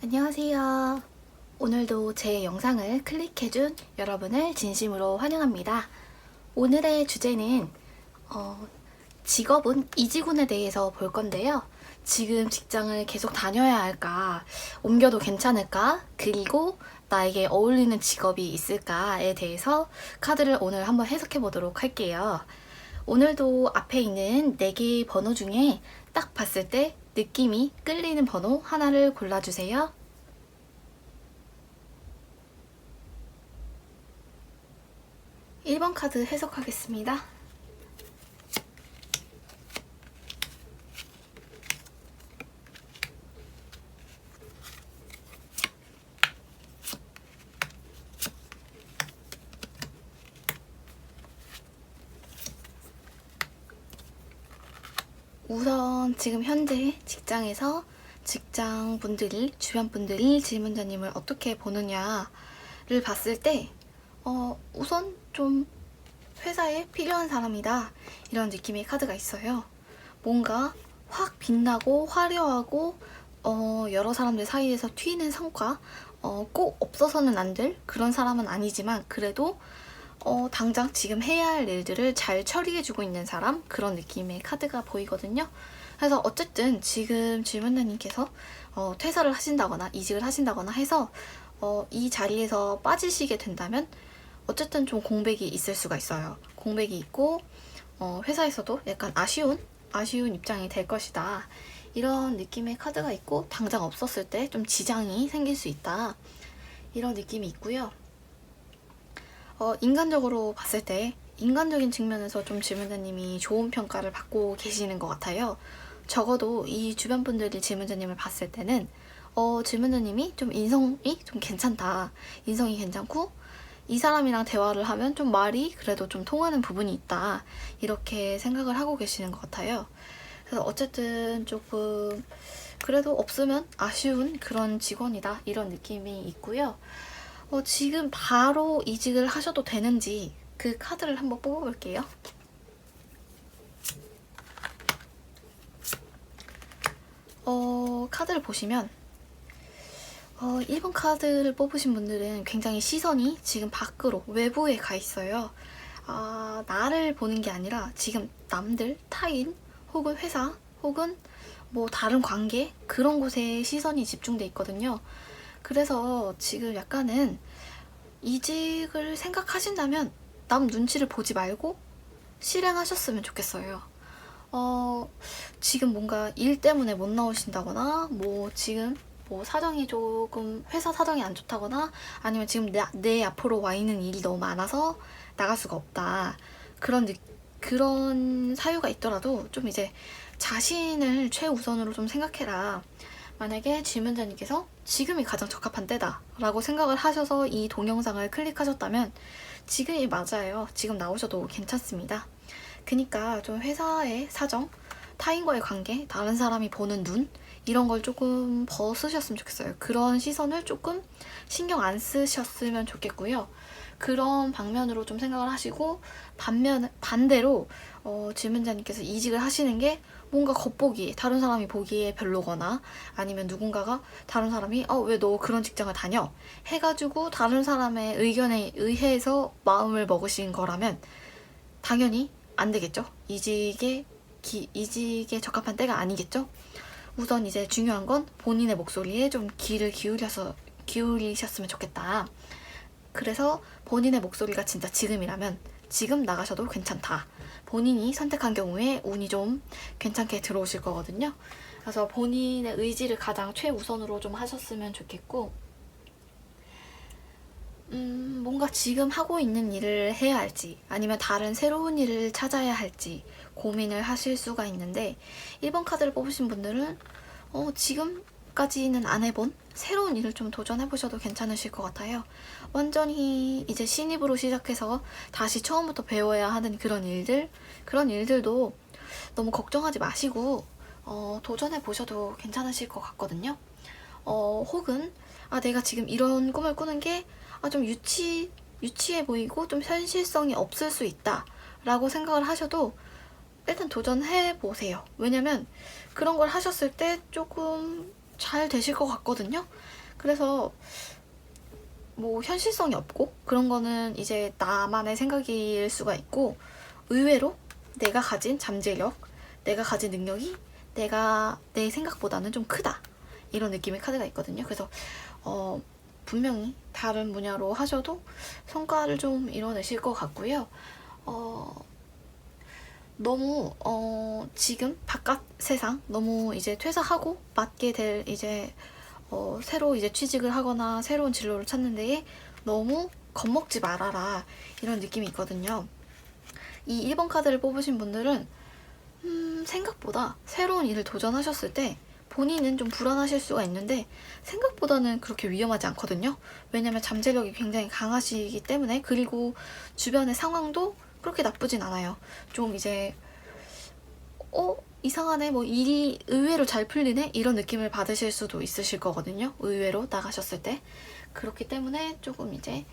안녕하세요. 오늘도 제 영상을 클릭해준 여러분을 진심으로 환영합니다. 오늘의 주제는 직업은 이직운에 대해서 볼 건데요. 지금 직장을 계속 다녀야 할까? 옮겨도 괜찮을까? 그리고 나에게 어울리는 직업이 있을까에 대해서 카드를 오늘 한번 해석해 보도록 할게요. 오늘도 앞에 있는 4개의 번호 중에 딱 봤을 때 느낌이 끌리는 번호 하나를 골라주세요. (1번) 카드 해석하겠습니다. 우선 지금 현재 직장에서 직장분들이, 주변분들이 질문자님을 어떻게 보느냐를 봤을 때 우선 좀 회사에 필요한 사람이다, 이런 느낌의 카드가 있어요. 뭔가 확 빛나고 화려하고 여러 사람들 사이에서 튀는 성과, 꼭 없어서는 안 될 그런 사람은 아니지만 그래도 당장 지금 해야 할 일들을 잘 처리해주고 있는 사람, 그런 느낌의 카드가 보이거든요. 그래서 어쨌든 지금 질문자님께서 퇴사를 하신다거나 이직을 하신다거나 해서 이 자리에서 빠지시게 된다면 어쨌든 좀 공백이 있을 수가 있어요. 공백이 있고 회사에서도 약간 아쉬운 입장이 될 것이다, 이런 느낌의 카드가 있고, 당장 없었을 때 좀 지장이 생길 수 있다, 이런 느낌이 있고요. 인간적으로 봤을 때 인간적인 측면에서 좀 질문자님이 좋은 평가를 받고 계시는 것 같아요. 적어도 이 주변 분들이 질문자님을 봤을 때는 질문자님이 좀 인성이 좀 괜찮다, 인성이 괜찮고 이 사람이랑 대화를 하면 좀 말이 그래도 좀 통하는 부분이 있다, 이렇게 생각을 하고 계시는 것 같아요. 그래서 어쨌든 조금 그래도 없으면 아쉬운 그런 직원이다, 이런 느낌이 있고요. 지금 바로 이직을 하셔도 되는지 그 카드를 한번 뽑아볼게요. 카드를 보시면 1번 카드를 뽑으신 분들은 굉장히 시선이 지금 밖으로, 외부에 가 있어요. 나를 보는 게 아니라 지금 남들, 타인, 혹은 회사, 혹은 뭐 다른 관계, 그런 곳에 시선이 집중돼 있거든요. 그래서 지금 약간은 이직을 생각하신다면 남 눈치를 보지 말고 실행하셨으면 좋겠어요. 지금 뭔가 일 때문에 못 나오신다거나, 뭐 지금 뭐 사정이 조금, 회사 사정이 안 좋다거나, 아니면 지금 내 앞으로 와 있는 일이 너무 많아서 나갈 수가 없다, 그런 사유가 있더라도 좀 이제 자신을 최우선으로 좀 생각해라. 만약에 질문자님께서 지금이 가장 적합한 때다 라고 생각을 하셔서 이 동영상을 클릭하셨다면 지금이 맞아요. 지금 나오셔도 괜찮습니다. 그니까 좀 회사의 사정, 타인과의 관계, 다른 사람이 보는 눈, 이런 걸 조금 벗으셨으면 좋겠어요. 그런 시선을 조금 신경 안 쓰셨으면 좋겠고요. 그런 방면으로 좀 생각을 하시고, 반대로 질문자님께서 이직을 하시는 게 뭔가 겉보기, 다른 사람이 보기에 별로거나, 아니면 누군가가, 다른 사람이 왜 너 그런 직장을 다녀? 해가지고 다른 사람의 의견에 의해서 마음을 먹으신 거라면 당연히 안 되겠죠? 이직에 적합한 때가 아니겠죠? 우선 이제 중요한 건 본인의 목소리에 좀 귀를 기울이셨으면 좋겠다. 그래서 본인의 목소리가 진짜 지금이라면 지금 나가셔도 괜찮다. 본인이 선택한 경우에 운이 좀 괜찮게 들어오실 거거든요. 그래서 본인의 의지를 가장 최우선으로 좀 하셨으면 좋겠고, 뭔가 지금 하고 있는 일을 해야 할지 아니면 다른 새로운 일을 찾아야 할지 고민을 하실 수가 있는데, 1번 카드를 뽑으신 분들은 지금까지는 안 해본 새로운 일을 좀 도전해보셔도 괜찮으실 것 같아요. 완전히 이제 신입으로 시작해서 다시 처음부터 배워야 하는 그런 일들도 너무 걱정하지 마시고 도전해보셔도 괜찮으실 것 같거든요. 혹은 내가 지금 이런 꿈을 꾸는 게 좀 유치해 보이고 좀 현실성이 없을 수 있다 라고 생각을 하셔도 일단 도전해보세요. 왜냐면 그런 걸 하셨을 때 조금 잘 되실 것 같거든요. 그래서 뭐 현실성이 없고 그런 거는 이제 나만의 생각일 수가 있고, 의외로 내가 가진 잠재력, 내가 가진 능력이 내 생각보다는 좀 크다, 이런 느낌의 카드가 있거든요. 그래서 분명히 다른 분야로 하셔도 성과를 좀 이뤄내실 것 같고요. 너무 지금 바깥 세상 너무 이제 퇴사하고 맞게 될 이제 새로 이제 취직을 하거나 새로운 진로를 찾는 데에 너무 겁먹지 말아라, 이런 느낌이 있거든요. 이 1번 카드를 뽑으신 분들은 생각보다 새로운 일을 도전하셨을 때 본인은 좀 불안하실 수가 있는데 생각보다는 그렇게 위험하지 않거든요. 왜냐면 잠재력이 굉장히 강하시기 때문에. 그리고 주변의 상황도 그렇게 나쁘진 않아요. 좀 이제 이상하네, 뭐 일이 의외로 잘 풀리네, 이런 느낌을 받으실 수도 있으실 거거든요. 의외로 나가셨을 때. 그렇기 때문에 조금 이제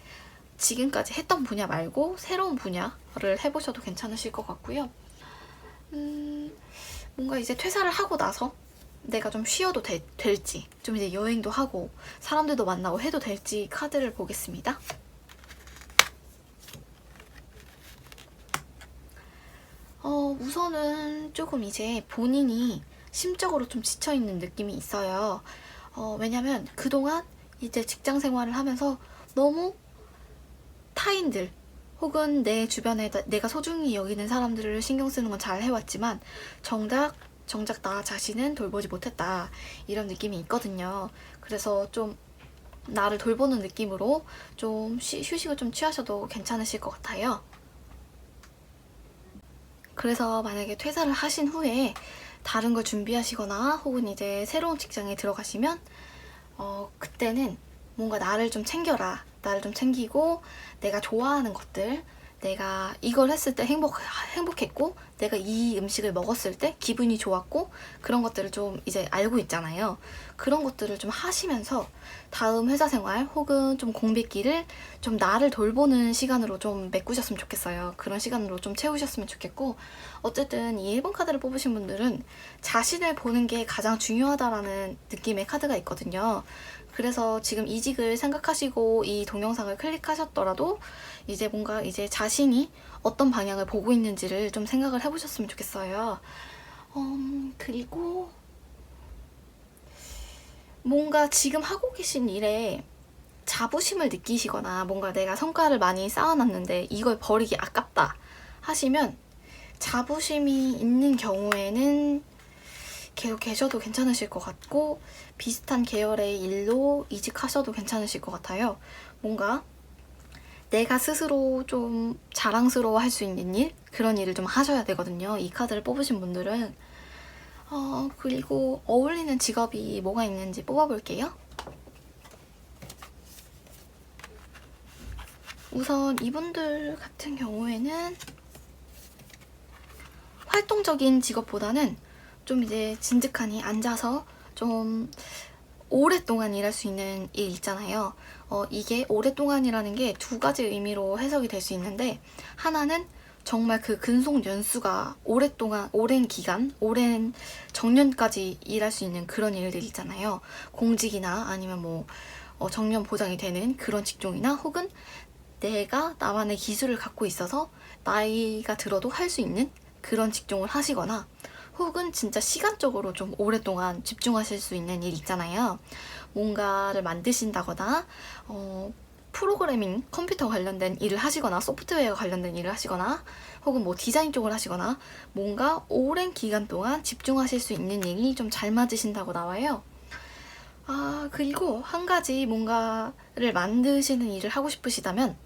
지금까지 했던 분야 말고 새로운 분야를 해보셔도 괜찮으실 것 같고요. 뭔가 이제 퇴사를 하고 나서 내가 좀 쉬어도 될지, 좀 이제 여행도 하고 사람들도 만나고 해도 될지 카드를 보겠습니다. 우선은 조금 이제 본인이 심적으로 좀 지쳐있는 느낌이 있어요. 왜냐면 그동안 이제 직장 생활을 하면서 너무 타인들 혹은 내 주변에 내가 소중히 여기는 사람들을 신경 쓰는 건 잘 해왔지만 정작 나 자신은 돌보지 못했다, 이런 느낌이 있거든요. 그래서 좀 나를 돌보는 느낌으로 좀 휴식을 좀 취하셔도 괜찮으실 것 같아요. 그래서 만약에 퇴사를 하신 후에 다른 걸 준비하시거나 혹은 이제 새로운 직장에 들어가시면 그때는 뭔가 나를 좀 챙겨라, 나를 좀 챙기고 내가 좋아하는 것들, 내가 이걸 했을 때 행복했고 내가 이 음식을 먹었을 때 기분이 좋았고 그런 것들을 좀 이제 알고 있잖아요. 그런 것들을 좀 하시면서 다음 회사 생활 혹은 좀 공백기를 좀 나를 돌보는 시간으로 좀 메꾸셨으면 좋겠어요. 그런 시간으로 좀 채우셨으면 좋겠고, 어쨌든 이 1번 카드를 뽑으신 분들은 자신을 보는 게 가장 중요하다라는 느낌의 카드가 있거든요. 그래서 지금 이직을 생각하시고 이 동영상을 클릭하셨더라도 이제 뭔가 이제 자신이 어떤 방향을 보고 있는지를 좀 생각을 해보셨으면 좋겠어요. 그리고 뭔가 지금 하고 계신 일에 자부심을 느끼시거나 뭔가 내가 성과를 많이 쌓아놨는데 이걸 버리기 아깝다 하시면 자부심이 있는 경우에는 계속 계셔도 괜찮으실 것 같고, 비슷한 계열의 일로 이직하셔도 괜찮으실 것 같아요. 뭔가 내가 스스로 좀 자랑스러워 할 수 있는 일? 그런 일을 좀 하셔야 되거든요. 이 카드를 뽑으신 분들은. 그리고 어울리는 직업이 뭐가 있는지 뽑아볼게요. 우선 이분들 같은 경우에는 활동적인 직업보다는 좀 이제 진득하니 앉아서 좀 오랫동안 일할 수 있는 일 있잖아요. 이게 오랫동안이라는 게 두 가지 의미로 해석이 될 수 있는데, 하나는 정말 그 근속 연수가 오랫동안, 오랜 기간, 오랜 정년까지 일할 수 있는 그런 일들 있잖아요. 공직이나 아니면 뭐 정년 보장이 되는 그런 직종이나 혹은 내가 나만의 기술을 갖고 있어서 나이가 들어도 할 수 있는 그런 직종을 하시거나, 혹은 진짜 시간적으로 좀 오랫동안 집중하실 수 있는 일 있잖아요. 뭔가를 만드신다거나 프로그래밍, 컴퓨터 관련된 일을 하시거나 소프트웨어 관련된 일을 하시거나 혹은 뭐 디자인 쪽을 하시거나 뭔가 오랜 기간 동안 집중하실 수 있는 일이 좀 잘 맞으신다고 나와요. 그리고 한 가지 뭔가를 만드시는 일을 하고 싶으시다면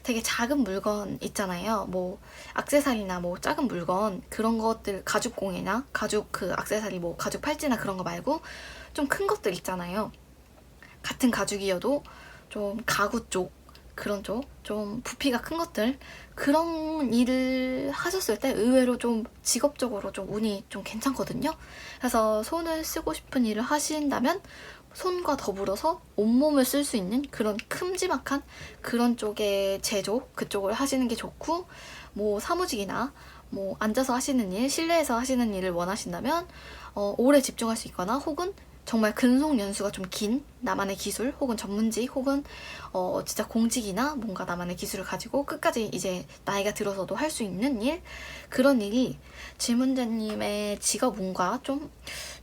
되게 작은 물건 있잖아요. 뭐 액세서리나 뭐 작은 물건, 그런 것들, 가죽공예나 가죽 그 액세서리, 뭐 가죽 팔찌나 그런 거 말고 좀 큰 것들 있잖아요. 같은 가죽이어도 좀 가구 쪽, 그런 쪽, 좀 부피가 큰 것들, 그런 일을 하셨을 때 의외로 좀 직업적으로 좀 운이 좀 괜찮거든요. 그래서 손을 쓰고 싶은 일을 하신다면 손과 더불어서 온몸을 쓸 수 있는 그런 큼지막한 그런 쪽의 제조, 그쪽을 하시는 게 좋고, 뭐 사무직이나 뭐 앉아서 하시는 일, 실내에서 하시는 일을 원하신다면 오래 집중할 수 있거나 혹은 정말 근속 연수가 좀 긴 나만의 기술 혹은 전문직 혹은 진짜 공직이나 뭔가 나만의 기술을 가지고 끝까지 이제 나이가 들어서도 할 수 있는 일, 그런 일이 질문자님의 직업운과 좀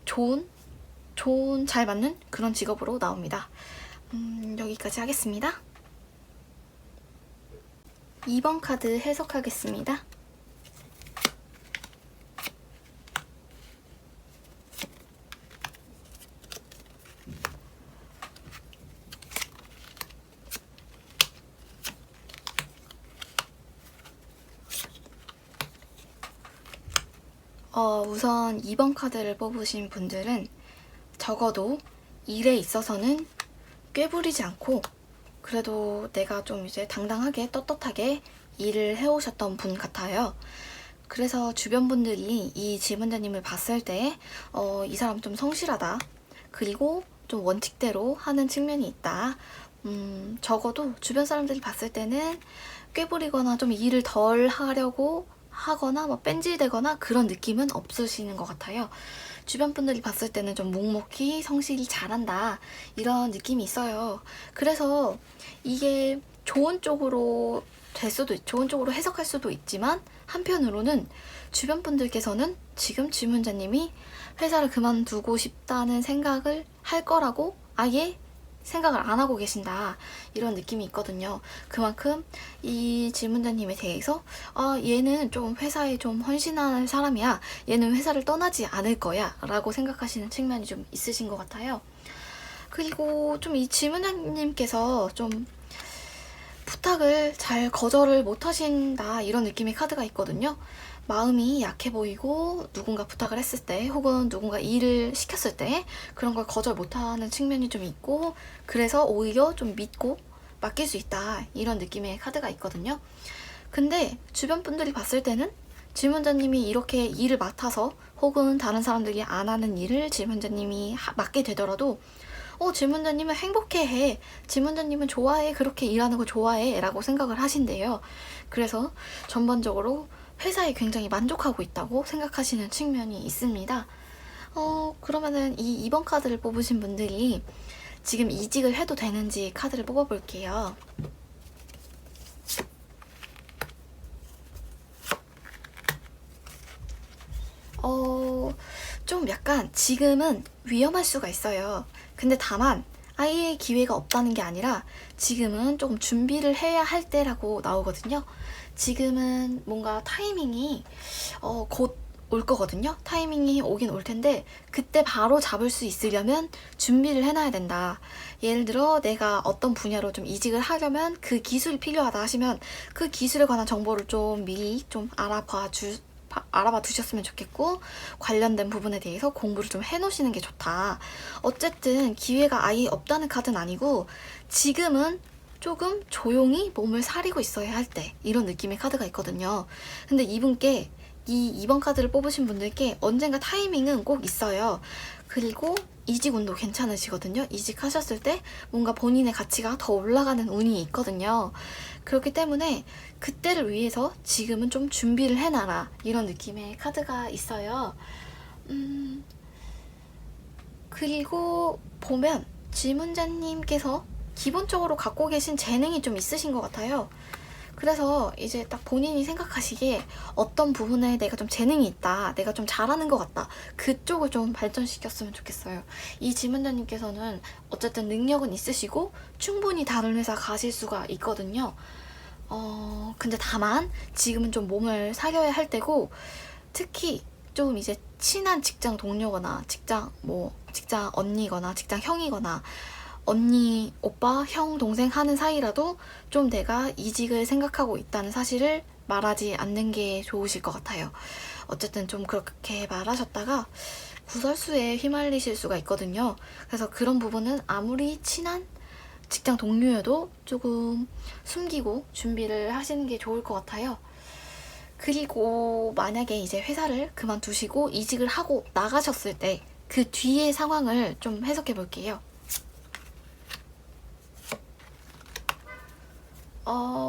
좋은 잘 맞는 그런 직업으로 나옵니다. 여기까지 하겠습니다. 2번 카드 해석하겠습니다. 우선 2번 카드를 뽑으신 분들은 적어도 일에 있어서는 꾀부리지 않고 그래도 내가 좀 이제 당당하게 떳떳하게 일을 해오셨던 분 같아요. 그래서 주변 분들이 이 질문자님을 봤을 때 이 사람 좀 성실하다, 그리고 좀 원칙대로 하는 측면이 있다. 적어도 주변 사람들이 봤을 때는 꾀부리거나 좀 일을 덜 하려고 하거나 뭐 뺀질대거나 그런 느낌은 없으시는 것 같아요. 주변 분들이 봤을 때는 좀 묵묵히 성실히 잘한다, 이런 느낌이 있어요. 그래서 이게 좋은 쪽으로 좋은 쪽으로 해석할 수도 있지만, 한편으로는 주변 분들께서는 지금 질문자님이 회사를 그만두고 싶다는 생각을 할 거라고 아예 생각을 안 하고 계신다, 이런 느낌이 있거든요. 그만큼 이 질문자님에 대해서 얘는 좀 회사에 좀 헌신하는 사람이야, 얘는 회사를 떠나지 않을 거야 라고 생각하시는 측면이 좀 있으신 것 같아요. 그리고 좀 이 질문자님께서 좀 부탁을 잘 거절을 못 하신다, 이런 느낌의 카드가 있거든요. 마음이 약해 보이고 누군가 부탁을 했을 때 혹은 누군가 일을 시켰을 때 그런 걸 거절 못하는 측면이 좀 있고, 그래서 오히려 좀 믿고 맡길 수 있다, 이런 느낌의 카드가 있거든요. 근데 주변 분들이 봤을 때는 질문자님이 이렇게 일을 맡아서 혹은 다른 사람들이 안 하는 일을 질문자님이 맡게 되더라도 질문자님은 행복해해, 질문자님은 좋아해, 그렇게 일하는 거 좋아해 라고 생각을 하신대요. 그래서 전반적으로 회사에 굉장히 만족하고 있다고 생각하시는 측면이 있습니다. 그러면은 이 2번 카드를 뽑으신 분들이 지금 이직을 해도 되는지 카드를 뽑아볼게요. 좀 약간 지금은 위험할 수가 있어요. 근데 다만 아예 기회가 없다는 게 아니라 지금은 조금 준비를 해야 할 때라고 나오거든요. 지금은 뭔가 타이밍이 곧 올 거거든요. 타이밍이 오긴 올 텐데 그때 바로 잡을 수 있으려면 준비를 해놔야 된다. 예를 들어 내가 어떤 분야로 좀 이직을 하려면 그 기술이 필요하다 하시면 그 기술에 관한 정보를 좀 미리 좀 알아봐 두셨으면 좋겠고, 관련된 부분에 대해서 공부를 좀 해놓으시는 게 좋다. 어쨌든 기회가 아예 없다는 카드는 아니고 지금은 조금 조용히 몸을 사리고 있어야 할 때, 이런 느낌의 카드가 있거든요. 근데 이분께 이 2번 카드를 뽑으신 분들께 언젠가 타이밍은 꼭 있어요. 그리고 이직 운도 괜찮으시거든요. 이직하셨을 때 뭔가 본인의 가치가 더 올라가는 운이 있거든요. 그렇기 때문에 그때를 위해서 지금은 좀 준비를 해놔라, 이런 느낌의 카드가 있어요. 그리고 보면 질문자님께서 기본적으로 갖고 계신 재능이 좀 있으신 것 같아요. 그래서 이제 딱 본인이 생각하시기에 어떤 부분에 내가 좀 재능이 있다, 내가 좀 잘하는 것 같다, 그쪽을 좀 발전시켰으면 좋겠어요. 이 질문자님께서는 어쨌든 능력은 있으시고 충분히 다른 회사 가실 수가 있거든요. 근데 다만 지금은 좀 몸을 사려야 할 때고, 특히 좀 이제 친한 직장 동료거나 직장 언니거나 직장 형이거나 언니, 오빠, 형, 동생 하는 사이라도 좀 내가 이직을 생각하고 있다는 사실을 말하지 않는 게 좋으실 것 같아요. 어쨌든 좀 그렇게 말하셨다가 구설수에 휘말리실 수가 있거든요. 그래서 그런 부분은 아무리 친한 직장 동료여도 조금 숨기고 준비를 하시는 게 좋을 것 같아요. 그리고 만약에 이제 회사를 그만두시고 이직을 하고 나가셨을 때 그 뒤의 상황을 좀 해석해 볼게요.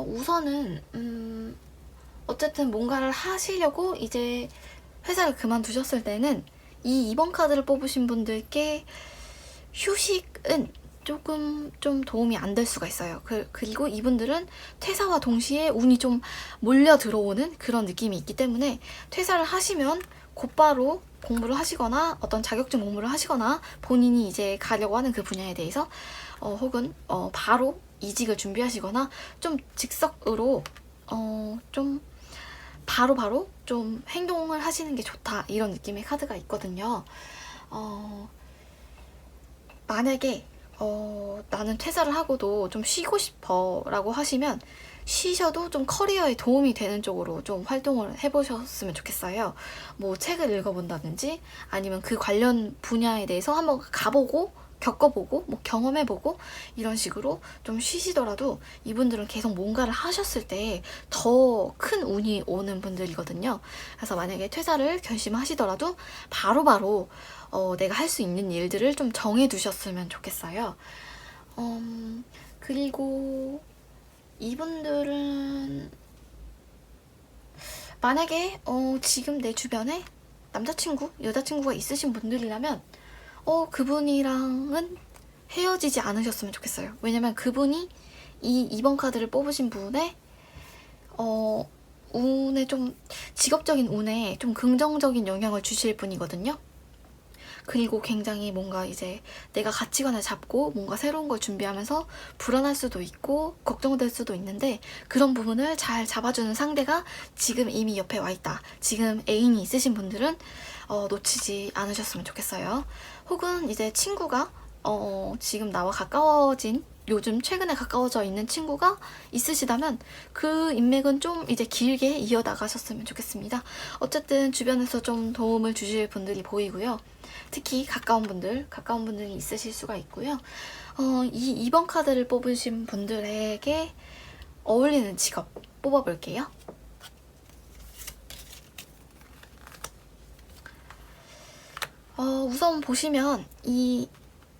우선은 어쨌든 뭔가를 하시려고 이제 회사를 그만두셨을 때는 이 2번 카드를 뽑으신 분들께 휴식은 조금 좀 도움이 안 될 수가 있어요. 그리고 이분들은 퇴사와 동시에 운이 좀 몰려 들어오는 그런 느낌이 있기 때문에 퇴사를 하시면 곧바로 공부를 하시거나 어떤 자격증 공부를 하시거나 본인이 이제 가려고 하는 그 분야에 대해서 혹은 바로 이직을 준비하시거나 좀 즉석으로 좀 바로바로 좀 행동을 하시는 게 좋다, 이런 느낌의 카드가 있거든요. 만약에 나는 퇴사를 하고도 좀 쉬고 싶어 라고 하시면 쉬셔도 좀 커리어에 도움이 되는 쪽으로 좀 활동을 해보셨으면 좋겠어요. 뭐 책을 읽어본다든지 아니면 그 관련 분야에 대해서 한번 가보고 겪어보고 뭐 경험해보고 이런 식으로 좀 쉬시더라도 이분들은 계속 뭔가를 하셨을 때 더 큰 운이 오는 분들이거든요. 그래서 만약에 퇴사를 결심하시더라도 바로바로 내가 할 수 있는 일들을 좀 정해두셨으면 좋겠어요. 그리고 이분들은 만약에 지금 내 주변에 남자친구, 여자친구가 있으신 분들이라면 그분이랑은 헤어지지 않으셨으면 좋겠어요. 왜냐면 그분이 이 2번 카드를 뽑으신 분의 운에 좀, 직업적인 운에 좀 긍정적인 영향을 주실 분이거든요. 그리고 굉장히 뭔가 이제 내가 가치관을 잡고 뭔가 새로운 걸 준비하면서 불안할 수도 있고 걱정될 수도 있는데 그런 부분을 잘 잡아주는 상대가 지금 이미 옆에 와 있다. 지금 애인이 있으신 분들은 놓치지 않으셨으면 좋겠어요. 혹은 이제 친구가 지금 나와 가까워진, 요즘 최근에 가까워져 있는 친구가 있으시다면 그 인맥은 좀 이제 길게 이어나가셨으면 좋겠습니다. 어쨌든 주변에서 좀 도움을 주실 분들이 보이고요. 특히 가까운 분들이 있으실 수가 있고요. 이 2번 카드를 뽑으신 분들에게 어울리는 직업 뽑아볼게요. 우선 보시면 이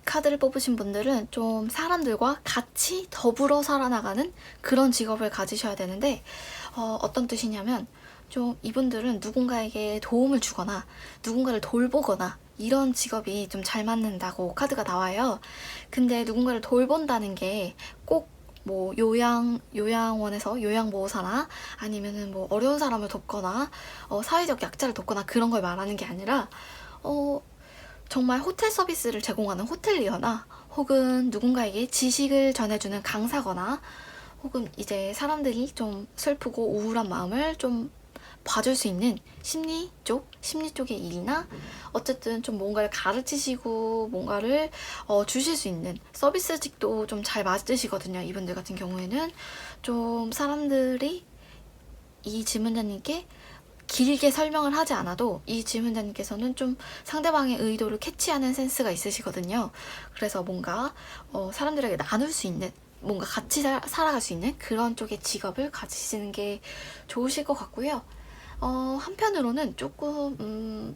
카드를 뽑으신 분들은 좀 사람들과 같이 더불어 살아나가는 그런 직업을 가지셔야 되는데 어떤 뜻이냐면 좀 이분들은 누군가에게 도움을 주거나 누군가를 돌보거나 이런 직업이 좀 잘 맞는다고 카드가 나와요. 근데 누군가를 돌본다는 게 꼭 뭐 요양원에서 요양보호사나 아니면은 뭐 어려운 사람을 돕거나 사회적 약자를 돕거나 그런 걸 말하는 게 아니라 정말 호텔 서비스를 제공하는 호텔리어나 혹은 누군가에게 지식을 전해주는 강사거나 혹은 이제 사람들이 좀 슬프고 우울한 마음을 좀 봐줄 수 있는 심리 쪽의 일이나 어쨌든 좀 뭔가를 가르치시고 뭔가를 주실 수 있는 서비스직도 좀 잘 맞으시거든요. 이분들 같은 경우에는 좀 사람들이 이 질문자님께 길게 설명을 하지 않아도 이 질문자님께서는 좀 상대방의 의도를 캐치하는 센스가 있으시거든요. 그래서 뭔가 사람들에게 나눌 수 있는, 뭔가 같이 살아갈 수 있는 그런 쪽의 직업을 가지시는 게 좋으실 것 같고요. 한편으로는 조금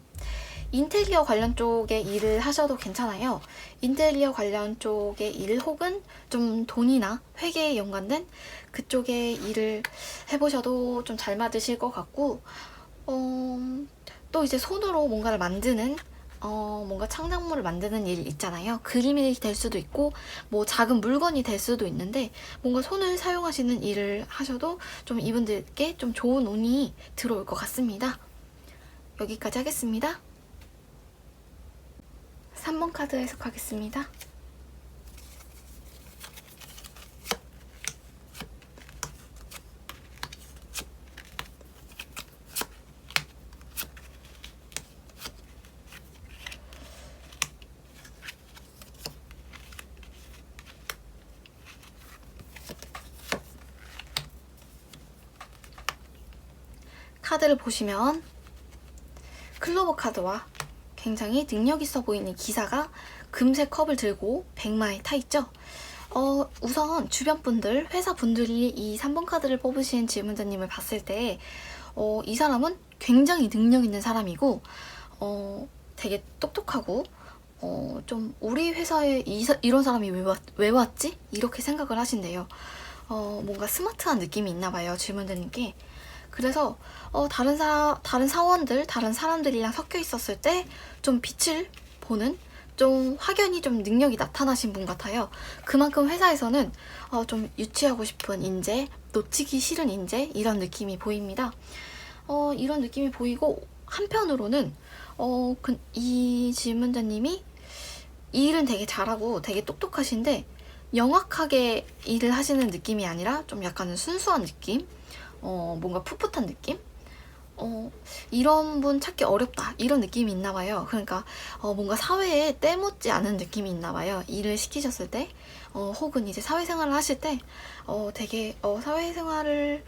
인테리어 관련 쪽의 일을 하셔도 괜찮아요. 인테리어 관련 쪽의 일 혹은 좀 돈이나 회계에 연관된 그쪽의 일을 해보셔도 좀 잘 맞으실 것 같고 또 이제 손으로 뭔가를 만드는 뭔가 창작물을 만드는 일 있잖아요. 그림이 될 수도 있고 뭐 작은 물건이 될 수도 있는데 뭔가 손을 사용하시는 일을 하셔도 좀 이분들께 좀 좋은 운이 들어올 것 같습니다. 여기까지 하겠습니다. 3번 카드 해석하겠습니다. 카드를 보시면 클로버 카드와 굉장히 능력 있어 보이는 기사가 금색 컵을 들고 백마에 타 있죠. 우선 주변 분들, 회사 분들이 이 3번 카드를 뽑으신 질문자님을 봤을 때 이 사람은 굉장히 능력 있는 사람이고 되게 똑똑하고 좀 우리 회사에 이런 사람이 왜 왔지? 이렇게 생각을 하신대요. 뭔가 스마트한 느낌이 있나 봐요, 질문자님께. 그래서 다른 사원들, 다른 사람들이랑 섞여 있었을 때 좀 빛을 보는 좀 확연히 좀 능력이 나타나신 분 같아요. 그만큼 회사에서는 좀 유치하고 싶은 인재, 놓치기 싫은 인재 이런 느낌이 보입니다. 이런 느낌이 보이고 한편으로는 이 질문자님이 일은 되게 잘하고 되게 똑똑하신데 영악하게 일을 하시는 느낌이 아니라 좀 약간은 순수한 느낌? 뭔가 풋풋한 느낌? 이런 분 찾기 어렵다 이런 느낌이 있나 봐요. 그러니까 뭔가 사회에 때묻지 않은 느낌이 있나 봐요. 일을 시키셨을 때 혹은 이제 사회생활을 하실 때 되게 사회생활을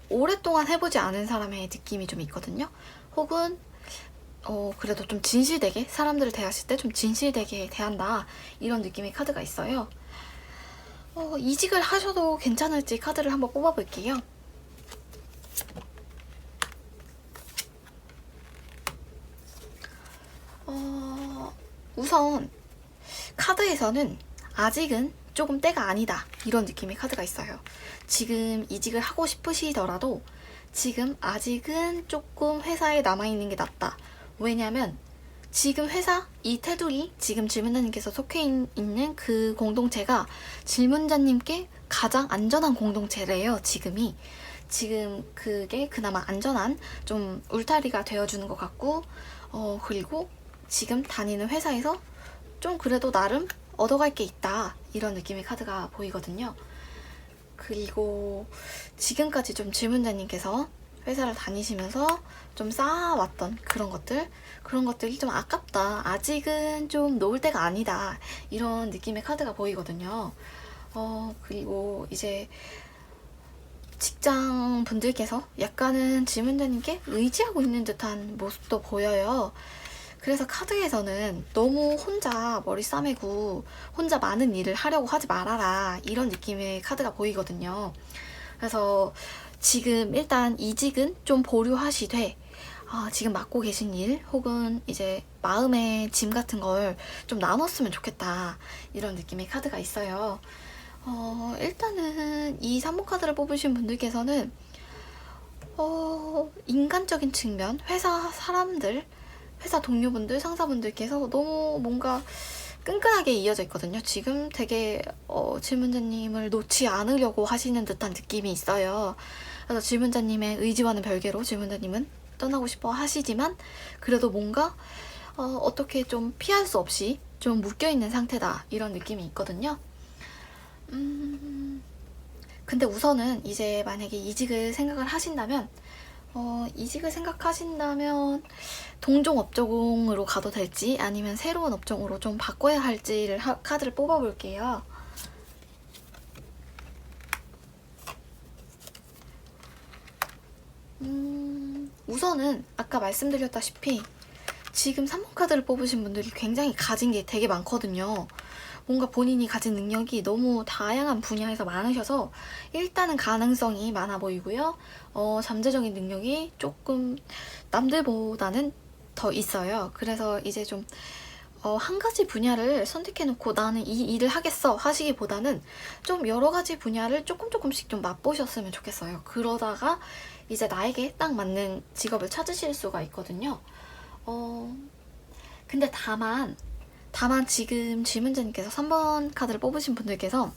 오랫동안 해보지 않은 사람의 느낌이 좀 있거든요. 혹은 그래도 좀 진실되게 사람들을 대하실 때 좀 진실되게 대한다 이런 느낌의 카드가 있어요. 이직을 하셔도 괜찮을지 카드를 한번 뽑아볼게요. 우선 카드에서는 아직은 조금 때가 아니다 이런 느낌의 카드가 있어요. 지금 이직을 하고 싶으시더라도 지금 아직은 조금 회사에 남아있는 게 낫다. 왜냐면 지금 회사 이 테두리 지금 질문자님께서 속해 있는 그 공동체가 질문자님께 가장 안전한 공동체래요. 지금 그게 그나마 안전한 좀 울타리가 되어주는 것 같고 그리고 지금 다니는 회사에서 좀 그래도 나름 얻어갈 게 있다 이런 느낌의 카드가 보이거든요. 그리고 지금까지 좀 질문자님께서 회사를 다니시면서 좀 쌓아왔던 그런 것들이 좀 아깝다. 아직은 좀 놓을 때가 아니다. 이런 느낌의 카드가 보이거든요. 그리고 이제 직장 분들께서 약간은 질문자님께 의지하고 있는 듯한 모습도 보여요. 그래서 카드에서는 너무 혼자 머리 싸매고 혼자 많은 일을 하려고 하지 말아라 이런 느낌의 카드가 보이거든요. 그래서 지금 일단 이직은 좀 보류하시되 지금 맡고 계신 일 혹은 이제 마음의 짐 같은 걸 좀 나눴으면 좋겠다 이런 느낌의 카드가 있어요. 일단은 이 3번 카드를 뽑으신 분들께서는 인간적인 측면, 회사 사람들, 회사 동료분들, 상사분들께서 너무 뭔가 끈끈하게 이어져 있거든요. 지금 되게 질문자님을 놓지 않으려고 하시는 듯한 느낌이 있어요. 그래서 질문자님의 의지와는 별개로 질문자님은 떠나고 싶어 하시지만 그래도 뭔가 어떻게 좀 피할 수 없이 좀 묶여있는 상태다 이런 느낌이 있거든요. 근데 우선은 이제 만약에 이직을 생각하신다면 동종 업종으로 가도 될지 아니면 새로운 업종으로 좀 바꿔야 할지를 카드를 뽑아볼게요. 우선은 아까 말씀드렸다시피 지금 3번 카드를 뽑으신 분들이 굉장히 가진 게 되게 많거든요. 뭔가 본인이 가진 능력이 너무 다양한 분야에서 많으셔서 일단은 가능성이 많아 보이고요. 잠재적인 능력이 조금 남들보다는 더 있어요. 그래서 이제 좀 한 가지 분야를 선택해놓고 나는 이 일을 하겠어 하시기보다는 좀 여러 가지 분야를 조금씩 좀 맛보셨으면 좋겠어요. 그러다가 이제 나에게 딱 맞는 직업을 찾으실 수가 있거든요. 근데 다만 지금 질문자님께서 3번 카드를 뽑으신 분들께서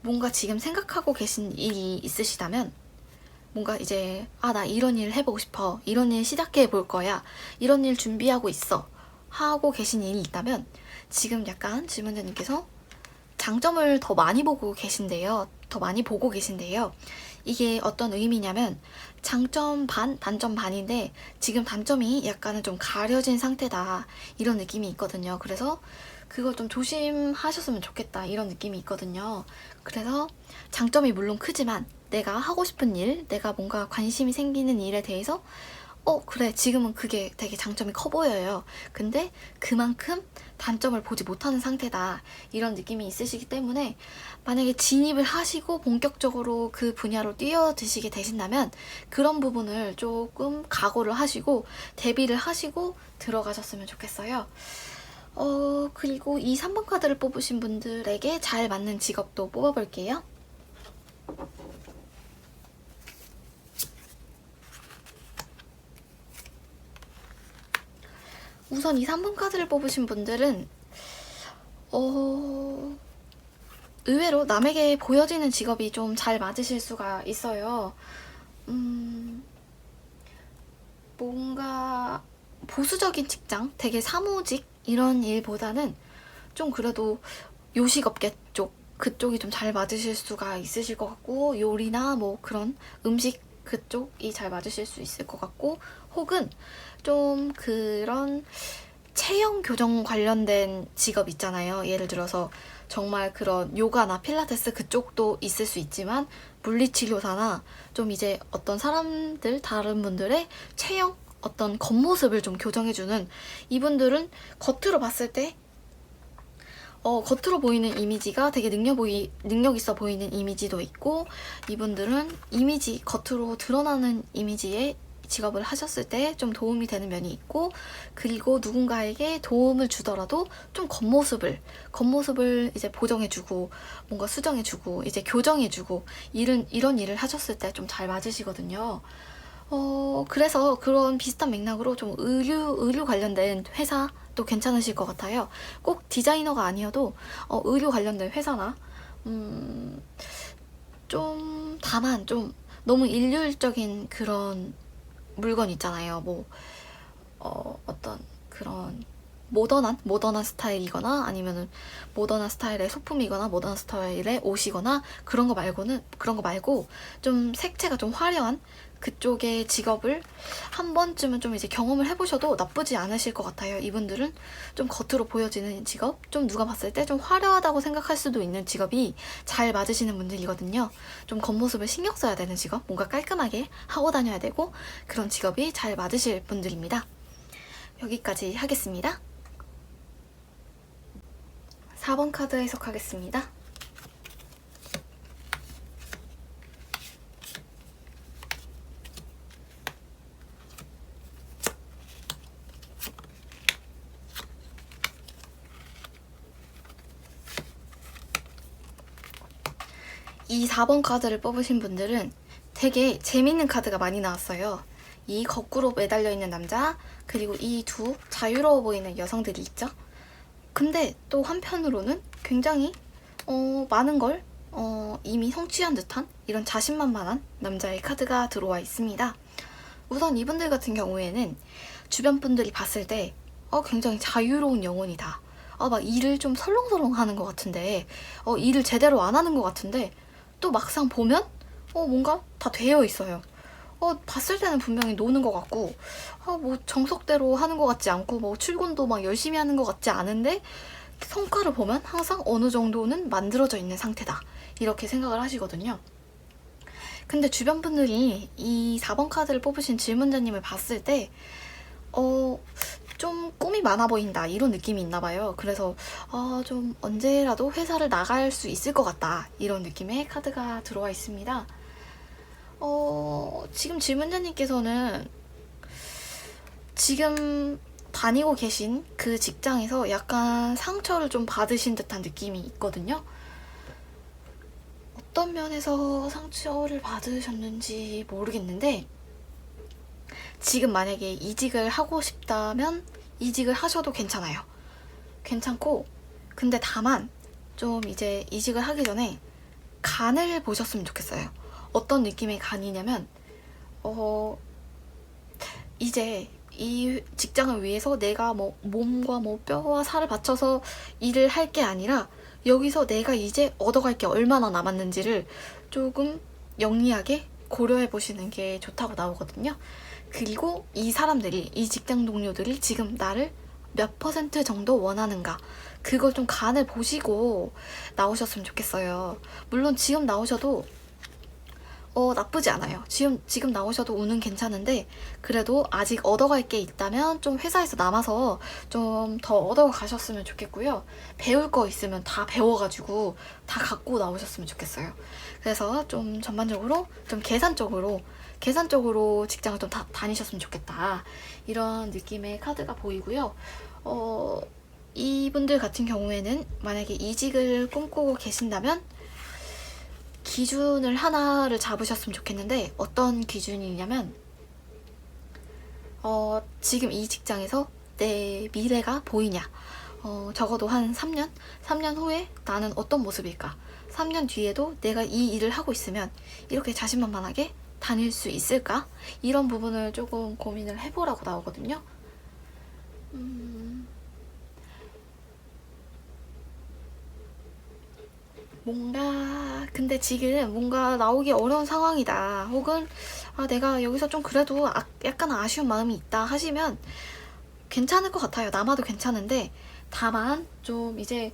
뭔가 지금 생각하고 계신 일이 있으시다면 뭔가 이제 나 이런 일 해보고 싶어, 이런 일 시작해 볼 거야, 이런 일 준비하고 있어 하고 계신 일이 있다면 지금 약간 질문자님께서 장점을 더 많이 보고 계신데요. 이게 어떤 의미냐면 장점 반, 단점 반인데 지금 단점이 약간은 좀 가려진 상태다 이런 느낌이 있거든요. 그래서 그걸 좀 조심하셨으면 좋겠다 이런 느낌이 있거든요. 그래서 장점이 물론 크지만 내가 하고 싶은 일, 내가 뭔가 관심이 생기는 일에 대해서 그래 지금은 그게 되게 장점이 커 보여요. 근데 그만큼 단점을 보지 못하는 상태다 이런 느낌이 있으시기 때문에 만약에 진입을 하시고 본격적으로 그 분야로 뛰어드시게 되신다면 그런 부분을 조금 각오를 하시고 대비를 하시고 들어가셨으면 좋겠어요. 그리고 이 3번 카드를 뽑으신 분들에게 잘 맞는 직업도 뽑아볼게요. 우선 이 3번 카드를 뽑으신 분들은 의외로 남에게 보여지는 직업이 좀 잘 맞으실 수가 있어요. 뭔가 보수적인 직장, 되게 사무직 이런 일보다는 좀 그래도 요식업계 쪽, 그쪽이 좀 잘 맞으실 수가 있으실 것 같고, 요리나 뭐 그런 음식 그쪽이 잘 맞으실 수 있을 것 같고, 혹은 좀 그런 체형 교정 관련된 직업 있잖아요. 예를 들어서 정말 그런 요가나 필라테스 그쪽도 있을 수 있지만, 물리치료사나 좀 이제 어떤 사람들, 다른 분들의 체형, 어떤 겉모습을 좀 교정해주는, 이분들은 겉으로 봤을 때 겉으로 보이는 이미지가 되게 능력 있어 보이는 이미지도 있고, 이분들은 이미지, 겉으로 드러나는 이미지의 직업을 하셨을 때 좀 도움이 되는 면이 있고, 그리고 누군가에게 도움을 주더라도 좀 겉모습을 이제 보정해주고, 뭔가 수정해주고, 이제 교정해주고, 이런 일을 하셨을 때 좀 잘 맞으시거든요. 그래서 그런 비슷한 맥락으로 좀 의류 관련된 회사도 괜찮으실 것 같아요. 꼭 디자이너가 아니어도, 의류 관련된 회사나, 다만 좀 너무 일률적인 그런 물건 있잖아요. 뭐, 어떤 그런 모던한 스타일이거나, 아니면은 모던한 스타일의 소품이거나 모던한 스타일의 옷이거나, 그런 거 말고 좀 색채가 좀 화려한 그쪽의 직업을 한 번쯤은 좀 이제 경험을 해보셔도 나쁘지 않으실 것 같아요. 이분들은 좀 겉으로 보여지는 직업, 좀 누가 봤을 때 좀 화려하다고 생각할 수도 있는 직업이 잘 맞으시는 분들이거든요. 좀 겉모습을 신경 써야 되는 직업, 뭔가 깔끔하게 하고 다녀야 되고, 그런 직업이 잘 맞으실 분들입니다. 여기까지 하겠습니다. 4번 카드 해석하겠습니다. 이 4번 카드를 뽑으신 분들은 되게 재밌는 카드가 많이 나왔어요. 이 거꾸로 매달려 있는 남자, 그리고 이 두 자유로워 보이는 여성들이 있죠. 근데 또 한편으로는 굉장히 많은 걸 이미 성취한 듯한 이런 자신만만한 남자의 카드가 들어와 있습니다. 우선 이분들 같은 경우에는 주변 분들이 봤을 때 굉장히 자유로운 영혼이다. 막 일을 좀 설렁설렁 하는 것 같은데, 일을 제대로 안 하는 것 같은데, 또 막상 보면 뭔가 다 되어 있어요. 봤을 때는 분명히 노는 것 같고, 뭐 정석대로 하는 것 같지 않고, 뭐 출근도 막 열심히 하는 것 같지 않은데, 성과를 보면 항상 어느 정도는 만들어져 있는 상태다, 이렇게 생각을 하시거든요. 근데 주변 분들이 이 4번 카드를 뽑으신 질문자님을 봤을 때 좀 꿈이 많아 보인다, 이런 느낌이 있나 봐요. 그래서 좀 언제라도 회사를 나갈 수 있을 것 같다, 이런 느낌의 카드가 들어와 있습니다. 지금 질문자님께서는 지금 다니고 계신 그 직장에서 약간 상처를 좀 받으신 듯한 느낌이 있거든요. 어떤 면에서 상처를 받으셨는지 모르겠는데, 지금 만약에 이직을 하고 싶다면 이직을 하셔도 괜찮아요. 괜찮고, 근데 다만 좀 이제 이직을 하기 전에 간을 보셨으면 좋겠어요. 어떤 느낌의 간이냐면, 이제 이 직장을 위해서 내가 뭐 몸과 뭐 뼈와 살을 바쳐서 일을 할 게 아니라, 여기서 내가 이제 얻어갈 게 얼마나 남았는지를 조금 영리하게 고려해 보시는 게 좋다고 나오거든요. 그리고 이 직장 동료들이 지금 나를 몇 % 정도 원하는가, 그걸 좀 간을 보시고 나오셨으면 좋겠어요. 물론 지금 나오셔도 나쁘지 않아요. 지금 나오셔도 운은 괜찮은데, 그래도 아직 얻어갈 게 있다면 좀 회사에서 남아서 좀 더 얻어가셨으면 좋겠고요. 배울 거 있으면 다 배워가지고 다 갖고 나오셨으면 좋겠어요. 그래서 좀 전반적으로 좀 계산적으로 직장을 좀 다니셨으면 좋겠다, 이런 느낌의 카드가 보이고요. 이분들 같은 경우에는 만약에 이직을 꿈꾸고 계신다면 기준을 하나를 잡으셨으면 좋겠는데, 어떤 기준이냐면 지금 이 직장에서 내 미래가 보이냐. 적어도 한 3년? 3년 후에 나는 어떤 모습일까? 3년 뒤에도 내가 이 일을 하고 있으면 이렇게 자신만만하게 다닐 수 있을까? 이런 부분을 조금 고민을 해보라고 나오거든요. 근데 지금 뭔가 나오기 어려운 상황이다. 혹은, 내가 여기서 좀 그래도 약간 아쉬운 마음이 있다 하시면 괜찮을 것 같아요. 남아도 괜찮은데, 다만 좀 이제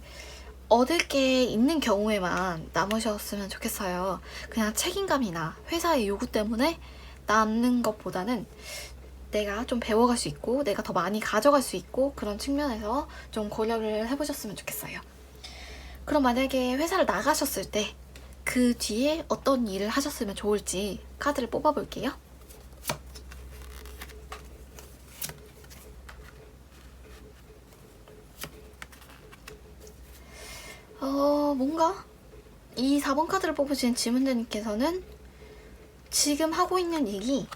얻을 게 있는 경우에만 남으셨으면 좋겠어요. 그냥 책임감이나 회사의 요구 때문에 남는 것보다는 내가 좀 배워갈 수 있고 내가 더 많이 가져갈 수 있고 그런 측면에서 좀 고려를 해보셨으면 좋겠어요. 그럼 만약에 회사를 나가셨을 때 그 뒤에 어떤 일을 하셨으면 좋을지 카드를 뽑아볼게요. 뭔가 이 4번 카드를 뽑으신 지문자님께서는 지금 하고 있는 일이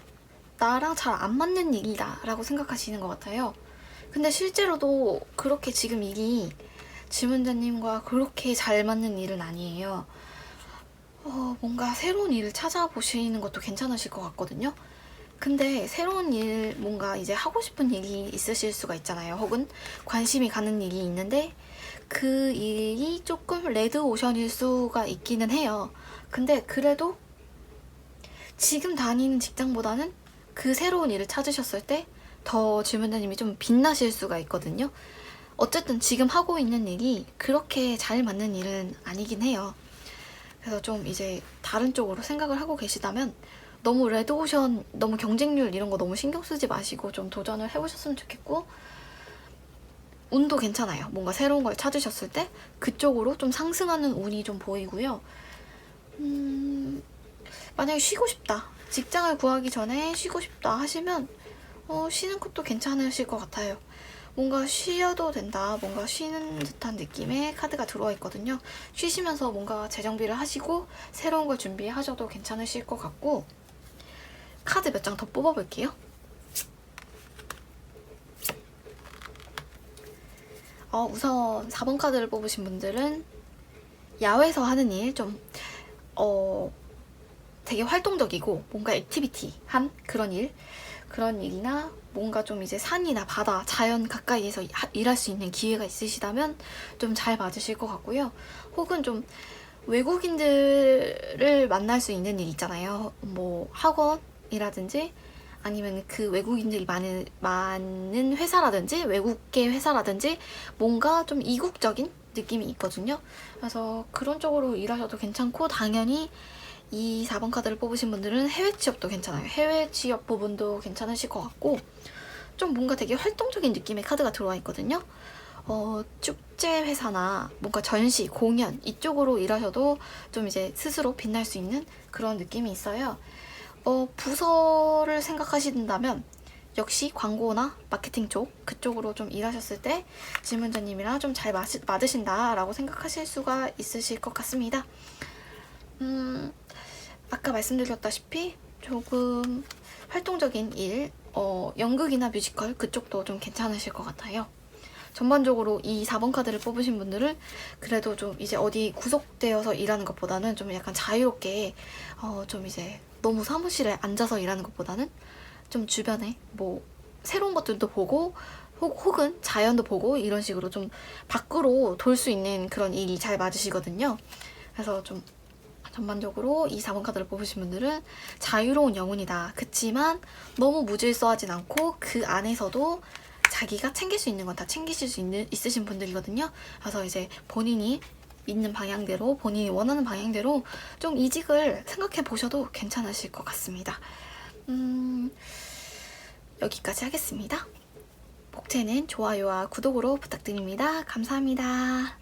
나랑 잘 안 맞는 일이다 라고 생각하시는 것 같아요. 근데 실제로도 그렇게 지금 일이 지문자님과 그렇게 잘 맞는 일은 아니에요. 뭔가 새로운 일을 찾아보시는 것도 괜찮으실 것 같거든요. 근데 새로운 일, 뭔가 이제 하고 싶은 일이 있으실 수가 있잖아요. 혹은 관심이 가는 일이 있는데 그 일이 조금 레드오션일 수가 있기는 해요. 근데 그래도 지금 다니는 직장보다는 그 새로운 일을 찾으셨을 때 더 질문자님이 좀 빛나실 수가 있거든요. 어쨌든 지금 하고 있는 일이 그렇게 잘 맞는 일은 아니긴 해요. 그래서 좀 이제 다른 쪽으로 생각을 하고 계시다면 너무 레드오션, 너무 경쟁률 이런 거 너무 신경 쓰지 마시고 좀 도전을 해보셨으면 좋겠고, 운도 괜찮아요. 뭔가 새로운 걸 찾으셨을 때 그쪽으로 좀 상승하는 운이 좀 보이고요. 만약에 쉬고 싶다, 직장을 구하기 전에 쉬고 싶다 하시면 쉬는 것도 괜찮으실 것 같아요. 뭔가 쉬어도 된다, 뭔가 쉬는 듯한 느낌의 카드가 들어와 있거든요. 쉬시면서 뭔가 재정비를 하시고 새로운 걸 준비하셔도 괜찮으실 것 같고, 카드 몇 장 더 뽑아볼게요. 우선 4번 카드를 뽑으신 분들은 야외에서 하는 일, 좀 되게 활동적이고 뭔가 액티비티한 그런 일이나 뭔가 좀 이제 산이나 바다, 자연 가까이에서 일할 수 있는 기회가 있으시다면 좀 잘 맞으실 것 같고요. 혹은 좀 외국인들을 만날 수 있는 일 있잖아요. 뭐 학원이라든지 아니면 그 외국인들이 많은 회사라든지 외국계 회사라든지 뭔가 좀 이국적인 느낌이 있거든요. 그래서 그런 쪽으로 일하셔도 괜찮고, 당연히 이 4번 카드를 뽑으신 분들은 해외 취업도 괜찮아요. 해외 취업 부분도 괜찮으실 것 같고, 좀 뭔가 되게 활동적인 느낌의 카드가 들어와 있거든요. 축제 회사나 뭔가 전시, 공연 이쪽으로 일하셔도 좀 이제 스스로 빛날 수 있는 그런 느낌이 있어요. 부서를 생각하신다면 역시 광고나 마케팅 쪽, 그쪽으로 좀 일하셨을 때 질문자님이랑 좀 잘 맞으신다라고 생각하실 수가 있으실 것 같습니다. 아까 말씀드렸다시피 조금 활동적인 일, 연극이나 뮤지컬 그쪽도 좀 괜찮으실 것 같아요. 전반적으로 이 4번 카드를 뽑으신 분들은 그래도 좀 이제 어디 구속되어서 일하는 것보다는 좀 약간 자유롭게, 좀 이제 너무 사무실에 앉아서 일하는 것보다는 좀 주변에 뭐 새로운 것들도 보고 혹은 자연도 보고 이런 식으로 좀 밖으로 돌 수 있는 그런 일이 잘 맞으시거든요. 그래서 좀 전반적으로 이 4번 카드를 뽑으신 분들은 자유로운 영혼이다. 그치만 너무 무질서하진 않고 그 안에서도 자기가 챙길 수 있는 건 다 챙기실 수 있으신 분들이거든요. 그래서 이제 본인이 있는 방향대로, 본인이 원하는 방향대로 좀 이직을 생각해 보셔도 괜찮으실 것 같습니다. 여기까지 하겠습니다. 복채는 좋아요와 구독으로 부탁드립니다. 감사합니다.